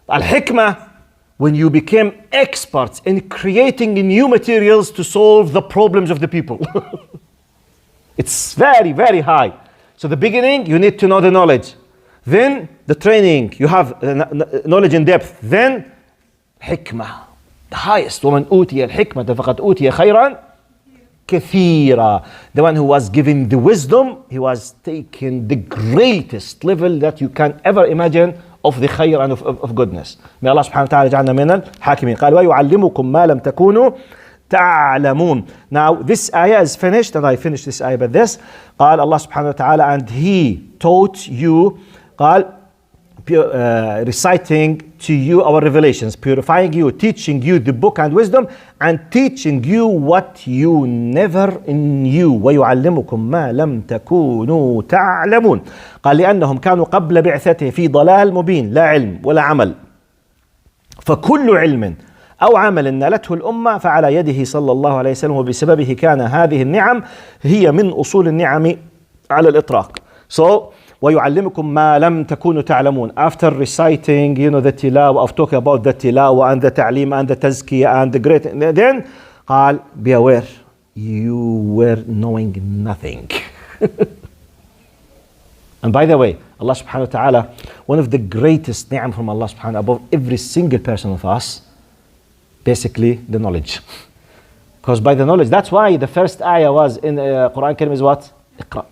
Al-Hikmah, when you became experts in creating new materials to solve the problems of the people. It's very, very high. So the beginning, you need to know the knowledge. Then the training, you have knowledge in depth. Then hikmah, the highest. وَمَنْ أُوتِيَ الْحِكْمَةَ فَقَدْ أُوتِيَ خَيْرًا كَثِيرًا. The one who was given the wisdom, he was taken the greatest level that you can ever imagine of the khayr and of goodness. May Allah subhanahu wa ta'ala جعلنا من الحاكمين. قال وَيُعَلِّمُكُم مَا لَمْ تَكُونُوا تعلمون. Now this ayah is finished, and I finished this ayah by this. قال Allah subhanahu wa ta'ala, and he taught you, قال, reciting to you our revelations, purifying you, teaching you the book and wisdom, and teaching you what you never knew. وَيُعَلِّمُكُم مَا لَمْ تَكُونُوا تَعْلَمُونَ. قال لأنهم كانوا قبل بعثته في ضلال مبين، لا علم ولا عمل، فكل علم أو عمل نالته الأمة فعلى يده صلى الله عليه وسلم وبسببه كان هذه النعم هي من أصول النعم على الإطلاق. So وَيُعَلِّمُكُم مَا لَمْ تَكُونُوا تَعْلَمُونَ. After reciting, the tilawa, of talking about the tilawa and the ta'lim and the tazkiyah and the great, then قال, be aware, you were knowing nothing. And by the way, Allah subhanahu wa ta'ala, one of the greatest ni'am from Allah subhanahu above every single person of us, basically the knowledge. Because by the knowledge, that's why the first ayah was in Quran Karim is what? Iqra.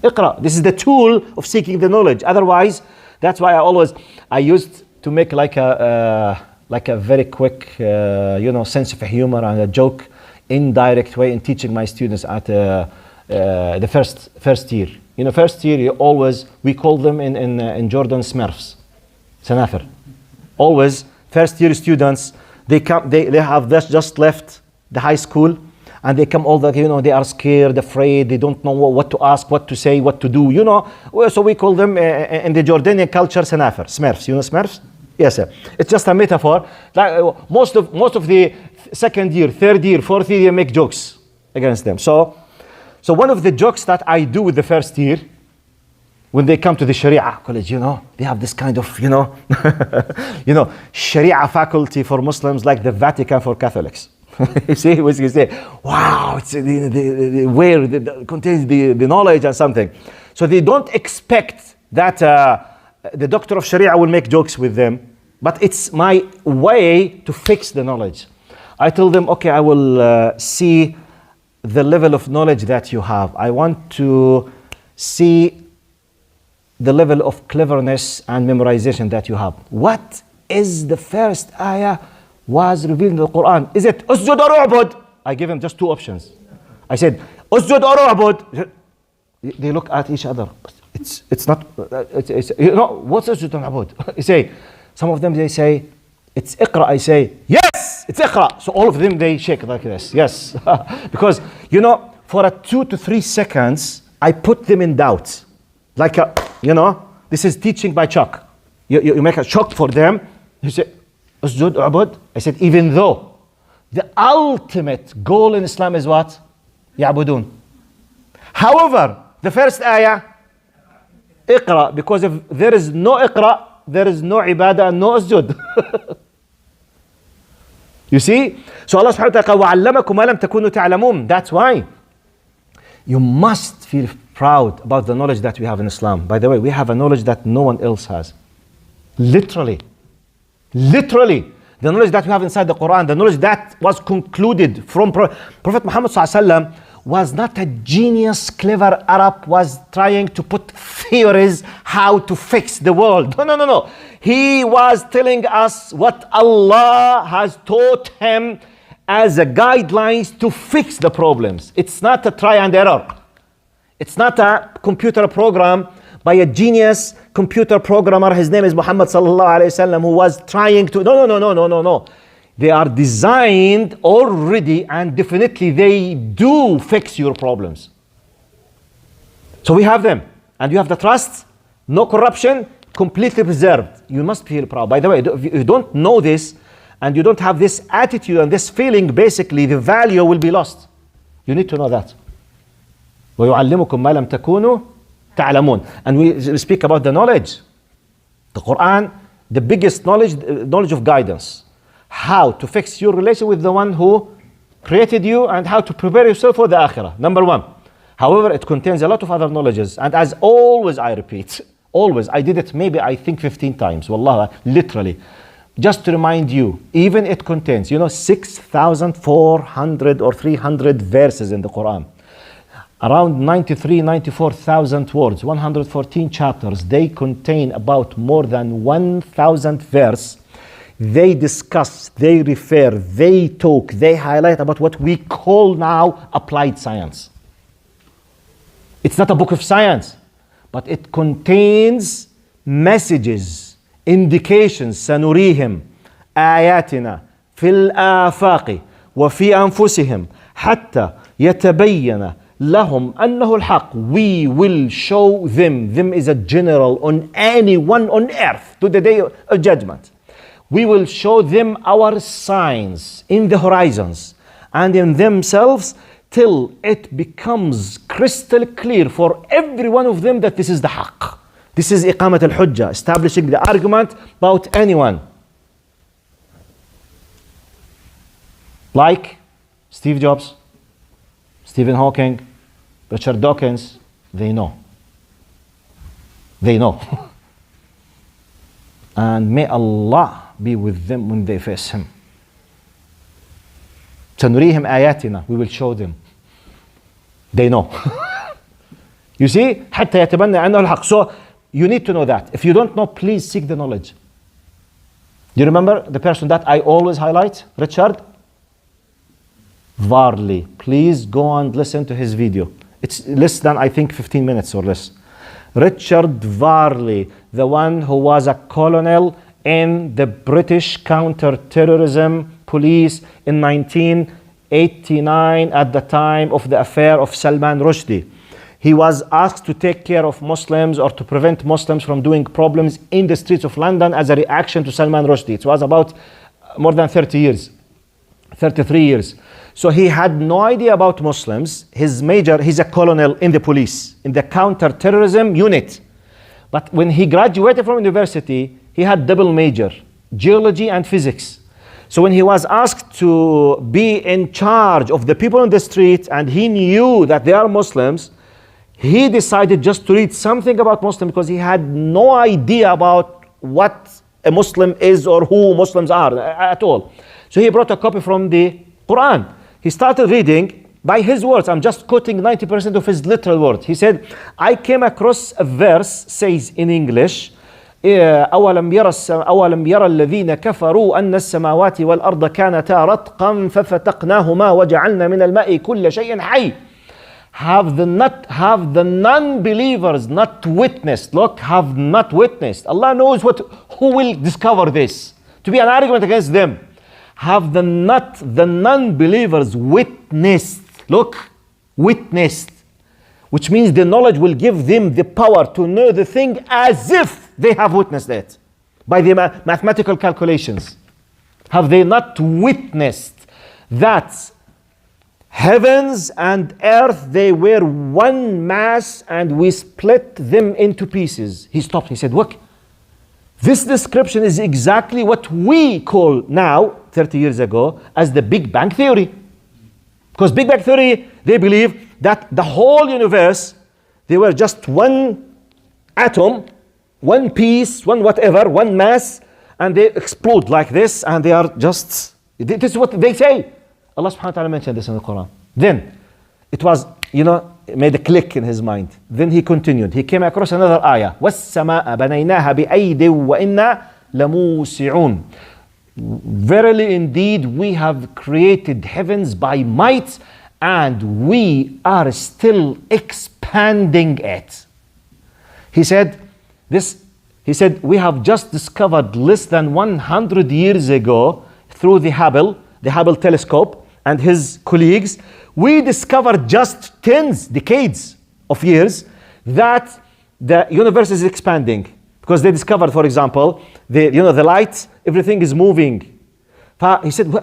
Iqra. This is the tool of seeking the knowledge. Otherwise, that's why I used to make like a very quick, sense of humor and a joke, indirect way in teaching my students at the first year. First year, we call them in Jordan Smurfs, Sanafir. Always, first year students, they have just left the high school, and they come all they are scared, afraid, they don't know what to ask, what to say, what to do, So we call them in the Jordanian culture Sanafir, Smurfs. You know Smurfs? Yes, sir. It's just a metaphor. Like, most of the second year, third year, fourth year, make jokes against them. So one of the jokes that I do with the first year, when they come to the Sharia college, they have this kind of, Sharia faculty for Muslims like the Vatican for Catholics. You see, what you say, wow, it's where it contains the knowledge and something. So they don't expect that the doctor of Sharia will make jokes with them, but it's my way to fix the knowledge. I tell them, okay, I will see the level of knowledge that you have. I want to see the level of cleverness and memorization that you have. What is the first ayah was revealed in the Quran? Is it usjud or u'bud? I give them just two options. I said, usjud or u'bud? They look at each other. It's not, what's usjud or u'bud? You say, some of them, they say, it's iqra. I say, yes, it's iqra. So all of them, they shake like this. Yes. Because, for a 2 to 3 seconds, I put them in doubt. Like, this is teaching by shock. You make a shock for them. You say, usjud u'bud. I said, even though the ultimate goal in Islam is what? Ya'budun. However, the first ayah, iqra, because if there is no iqra, there is no ibadah and no usjud. You see? So Allah subhanahu wa ta'ala, وَعَلَّمَكُمْ مَا لَمْ تَكُونُوا تَعْلَمُونَ. That's why you must feel proud about the knowledge that we have in Islam. By the way, we have a knowledge that no one else has. Literally. The knowledge that we have inside the Quran, the knowledge that was concluded from Prophet Muhammad ﷺ was not a genius, clever Arab was trying to put theories how to fix the world. No. He was telling us what Allah has taught him as a guidelines to fix the problems. It's not a try and error. It's not a computer program by a genius computer programmer. His name is Muhammad sallallahu alayhi wasallam, who was trying to, no. They are designed already, and definitely they do fix your problems. So we have them. and you have the trust, no corruption, completely preserved. You must feel proud. By the way, if you don't know this and you don't have this attitude and this feeling, basically the value will be lost. You need to know that. وَيُعَلِّمُكُم مَا لَمْ تَكُونُوا تَعْلَمُونَ. And we speak about the knowledge. The Quran, the biggest knowledge of guidance. How to fix your relation with the one who created you and how to prepare yourself for the akhirah. Number one. However, it contains a lot of other knowledges. And as always, I repeat, always, I did it maybe I think 15 times. Wallah, literally. Just to remind you, even it contains, 6,400 or 300 verses in the Quran. Around 94,000 words, 114 chapters. They contain about more than 1,000 verses. They discuss, they refer, they talk, they highlight about what we call now applied science. It's not a book of science, but it contains messages, indications. سنريهم آياتنا في الآفاق وفي أنفسهم حتى يتبين لهم أنه الحق. We will show them. Them is a general on anyone on earth to the day of judgment. We will show them our signs in the horizons and in themselves till it becomes crystal clear for every one of them that this is the haqq. This is iqamat al-hujjah, establishing the argument about anyone. Like Steve Jobs, Stephen Hawking, Richard Dawkins, they know. They know. And may Allah be with them when they face Him. سنريهم آياتنا, we will show them. They know. You see, حتى يتبنى أنه الحق. So you need to know that. If you don't know, please seek the knowledge. Do you remember the person that I always highlight? Richard Varley. Please go and listen to his video. It's less than, I think, 15 minutes or less. Richard Varley, the one who was a colonel in the British counter-terrorism police in 1989 at the time of the affair of Salman Rushdie. He was asked to take care of Muslims or to prevent Muslims from doing problems in the streets of London as a reaction to Salman Rushdie. It was about more than 30 years, 33 years. So he had no idea about Muslims. He's a colonel in the police, in the counter-terrorism unit. But when he graduated from university, he had double major, geology and physics. So when he was asked to be in charge of the people on the street and he knew that they are Muslims, he decided just to read something about Muslim because he had no idea about what a Muslim is or who Muslims are at all. So he brought a copy from the Quran. He started reading by his words. I'm just quoting 90% of his literal words. He said, I came across a verse, says in English, أولم يرى الذين كفروا أن السماوات والأرض كانتا رتقا ففتقناهما وجعلنا من الماء كل شيء حي. Have the non-believers not witnessed? Look, have not witnessed. Allah knows who will discover this to be an argument against them. Have the non-believers witnessed? Look, witnessed, which means the knowledge will give them the power to know the thing as if they have witnessed it by the mathematical calculations. Have they not witnessed that heavens and earth, they were one mass and we split them into pieces? He stopped. He said, look, this description is exactly what we call now, 30 years ago, as the Big Bang Theory. Because Big Bang Theory, they believe that the whole universe, they were just one atom, one piece, one whatever, one mass, and they explode like this, and they are just, this is what they say. Allah subhanahu wa ta'ala mentioned this in the Quran. Then, it was, it made a click in his mind. Then he continued. He came across another ayah. وَالسَّمَاءَ بَنَيْنَاهَا بِأَيْدٍ وَإِنَّا لَمُوسِعُونَ. Verily indeed, we have created heavens by might, and we are still expanding it. He said, we have just discovered less than 100 years ago through the Hubble telescope and his colleagues, we discovered just decades of years that the universe is expanding. Because they discovered, for example, the light, everything is moving. He said,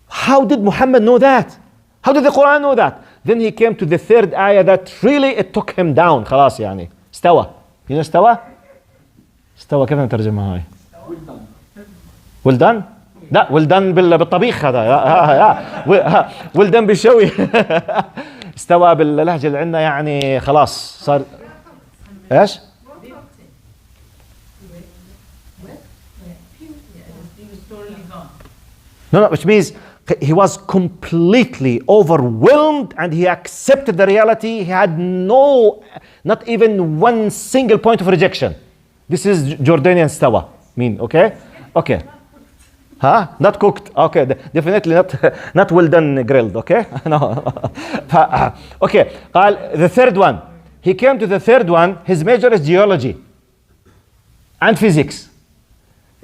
how did Muhammad know that? How did the Quran know that? Then he came to the third ayah that really it took him down. خلاص يعني. استوى. You know استوى? استوى كيف نترجمها هاي؟ well done. لا well done بالطبيخ هذا. well done بالشوي. استوى باللهجة اللي عندنا يعني خلاص صار ايش؟ No, which means he was completely overwhelmed and he accepted the reality. He had not even one single point of rejection. This is Jordanian stawa. Okay? Okay. Huh? Not cooked. Okay, definitely not well done grilled. Okay? No. Okay. The third one. He came to the third one. His major is geology and physics.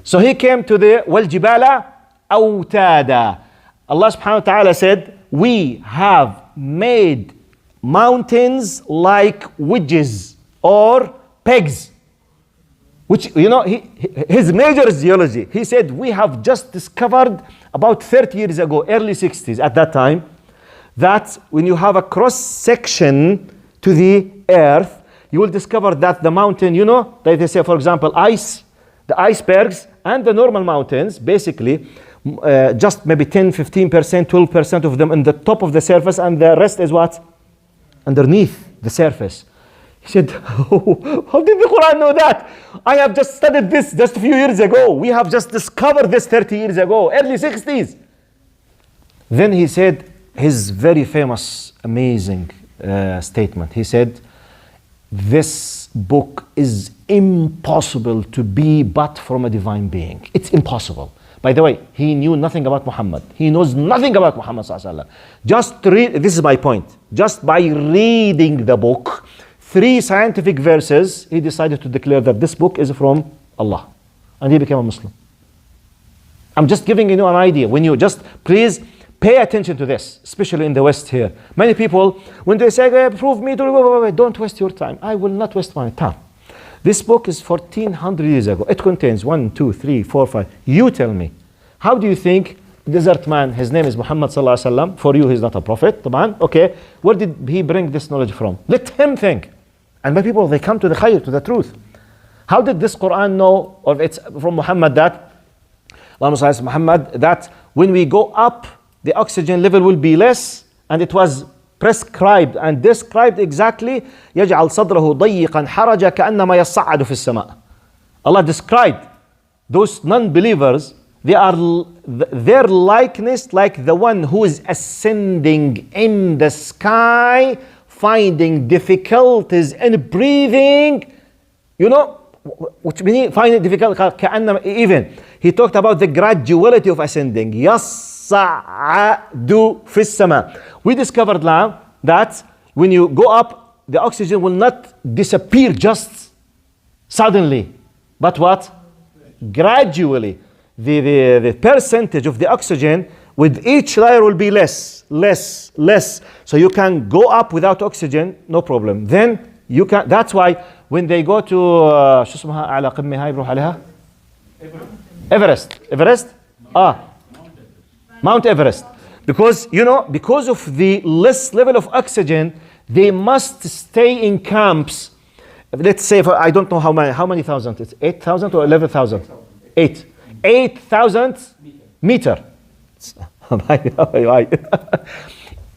So he came to the Waljibala Awtada. Allah subhanahu wa ta'ala said, we have made mountains like wedges or pegs. Which, his major is geology. He said, we have just discovered about 30 years ago, early 60s at that time, that when you have a cross section to the earth, you will discover that the mountain, like they say, for example, the icebergs and the normal mountains, basically, just maybe 10, 15%, 12% of them in the top of the surface, and the rest is what? Underneath the surface. He said, how did the Quran know that? I have just studied this just a few years ago. We have just discovered this 30 years ago, early 60s. Then he said his very famous, amazing statement. He said, this book is impossible to be but from a divine being. It's impossible. By the way, he knew nothing about Muhammad. He knows nothing about Muhammad sallallahu alaihi wasallam. Just read, this is my point. Just by reading the book, 3 scientific verses, he decided to declare that this book is from Allah. And he became a Muslim. I'm just giving you an idea. When you just, please pay attention to this, especially in the West here. Many people, when they say, prove me, don't waste your time. I will not waste my time. This book is 1400 years ago. It contains 1, 2, 3, 4, 5. You tell me, how do you think desert man, his name is Muhammad sallallahu alaihi wasallam, for you he's not a prophet, طبعا, okay, where did he bring this knowledge from? Let him think. And many people, they come to the khayr, to the truth. How did this Quran know, or it's from Muhammad that, Muhammad, that when we go up, the oxygen level will be less, and it was prescribed and described exactly يجعل صدره ضيقا حرجا كأنما يصعد في السماء. Allah described those non-believers, their likeness like the one who is ascending in the sky, finding difficulties in breathing, which means finding difficult كأنما, even he talked about the graduality of ascending. يصعد في السماء. We discovered now that when you go up, the oxygen will not disappear just suddenly, but what? Gradually. The percentage of the oxygen with each layer will be less. So you can go up without oxygen, no problem. Then you can, that's why when they go to شو اسمها أعلى قمة هاي بروح عليها؟ Everest? Mount Everest. Because, because of the less level of oxygen, they must stay in camps. Let's say, I don't know how many thousand, it's 8,000 or 11,000? 8,000 meter.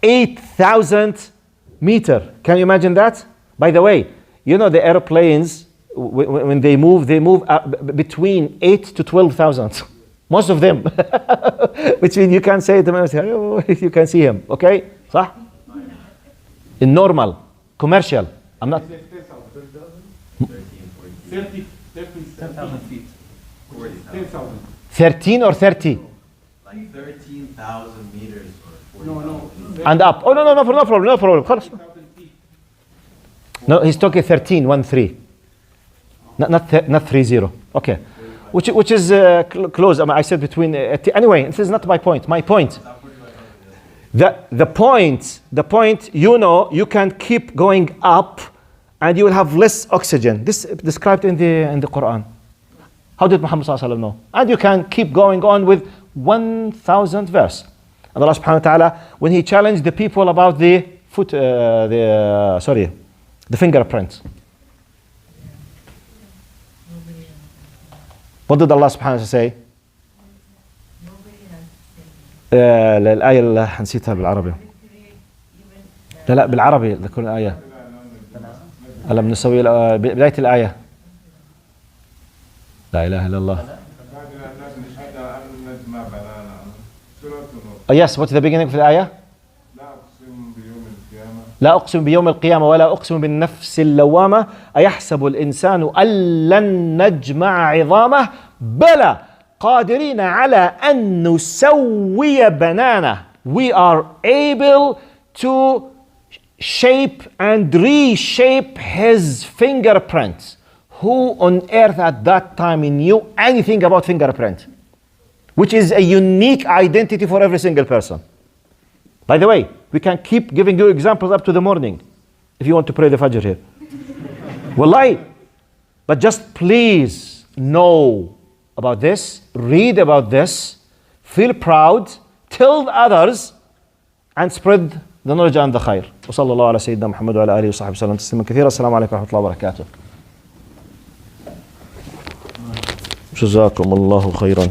8,000 meter. Can you imagine that? By the way, the airplanes, when they move between 8 to 12,000. Most of them. Which means you can say to them, you can see him. Okay? صح? In normal, commercial. I'm not. 10,000 feet. 10,000. 13 or 30? Like 13,000 meters or 40,000. No. And up. Oh, no problem. No, he's talking 13. Not 30. Okay. Which is close. I said between. Anyway, this is not my point. My point. The point. You can keep going up and you will have less oxygen. This is described in the Quran. How did Muhammad sallallahu alaihi wasallam know? And you can keep going on with 1,000 verse. And Allah subhanahu wa ta'ala, when he challenged the people about the fingerprints. What did Allah subhanahu wa ta'ala say? الآية اللي نسيتها بالعربي. لا بالعربي ذكر الآية. ألم نسوي بداية الآية. لا إله إلا الله. Yes, what's the beginning of the آية? لا أقسم بيوم القيامة ولا أقسم بالنفس اللوامة أيحسب الإنسان أن لن نجمع عظامه بلى قادرين على أن نسوي بنانه. We are able to shape and reshape his fingerprints. Who on earth at that time knew anything about fingerprint? Which is a unique identity for every single person. By the way, we can keep giving you examples up to the morning if you want to pray the Fajr here. Wallahi. But just please know about this, read about this, feel proud, tell others, and spread the knowledge and the khair. وصلى الله على سيدنا محمد وعلى آله وصحبه وسلم تسليما كثيرا. السلام عليكم ورحمة الله وبركاته. جزاكم الله خيرا.